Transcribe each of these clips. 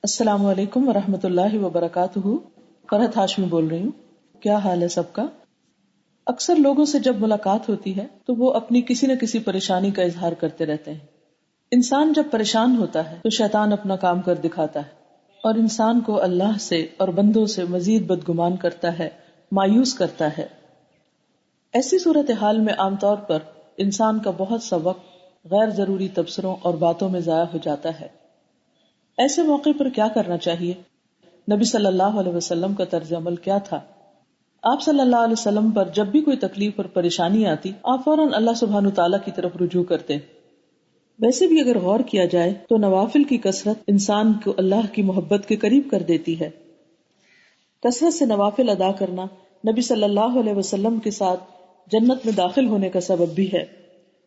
السلام علیکم ورحمۃ اللہ وبرکاتہ۔ فرحت ہاشمی بول رہی ہوں۔ کیا حال ہے سب کا؟ اکثر لوگوں سے جب ملاقات ہوتی ہے تو وہ اپنی کسی نہ کسی پریشانی کا اظہار کرتے رہتے ہیں۔ انسان جب پریشان ہوتا ہے تو شیطان اپنا کام کر دکھاتا ہے اور انسان کو اللہ سے اور بندوں سے مزید بدگمان کرتا ہے، مایوس کرتا ہے۔ ایسی صورتحال میں عام طور پر انسان کا بہت سا وقت غیر ضروری تبصروں اور باتوں میں ضائع ہو جاتا ہے۔ ایسے موقع پر کیا کرنا چاہیے؟ نبی صلی اللہ علیہ وسلم کا طرز عمل کیا تھا؟ آپ صلی اللہ علیہ وسلم پر جب بھی کوئی تکلیف اور پریشانی آتی، آپ فوراً اللہ سبحانہ تعالیٰ کی طرف رجوع کرتے۔ ویسے بھی اگر غور کیا جائے تو نوافل کی کثرت انسان کو اللہ کی محبت کے قریب کر دیتی ہے۔ کثرت سے نوافل ادا کرنا نبی صلی اللہ علیہ وسلم کے ساتھ جنت میں داخل ہونے کا سبب بھی ہے۔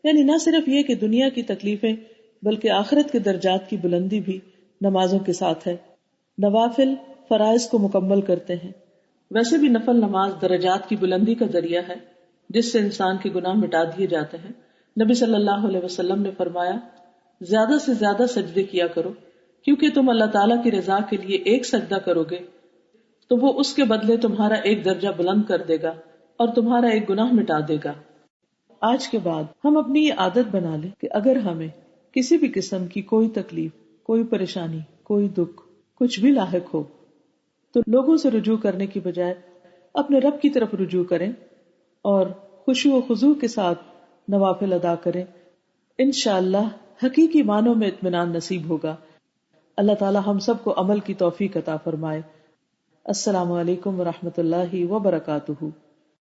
یعنی نہ صرف یہ کہ دنیا کی تکلیفیں بلکہ آخرت کے درجات کی بلندی بھی نمازوں کے ساتھ ہے۔ نوافل فرائض کو مکمل کرتے ہیں۔ ویسے بھی نفل نماز درجات کی بلندی کا ذریعہ ہے جس سے انسان کے گناہ مٹا دیے جاتے ہیں۔ نبی صلی اللہ علیہ وسلم نے فرمایا، زیادہ سے زیادہ سجدے کیا کرو، کیونکہ تم اللہ تعالیٰ کی رضا کے لیے ایک سجدہ کرو گے تو وہ اس کے بدلے تمہارا ایک درجہ بلند کر دے گا اور تمہارا ایک گناہ مٹا دے گا۔ آج کے بعد ہم اپنی یہ عادت بنا لیں کہ اگر ہمیں کسی بھی قسم کی کوئی تکلیف، کوئی پریشانی، کوئی دکھ، کچھ بھی لاحق ہو تو لوگوں سے رجوع کرنے کی بجائے اپنے رب کی طرف رجوع کریں اور خشوع و خضوع کے ساتھ نوافل ادا کریں۔ انشاءاللہ حقیقی معنوں میں اطمینان نصیب ہوگا۔ اللہ تعالی ہم سب کو عمل کی توفیق عطا فرمائے۔ السلام علیکم ورحمۃ اللہ وبرکاتہ۔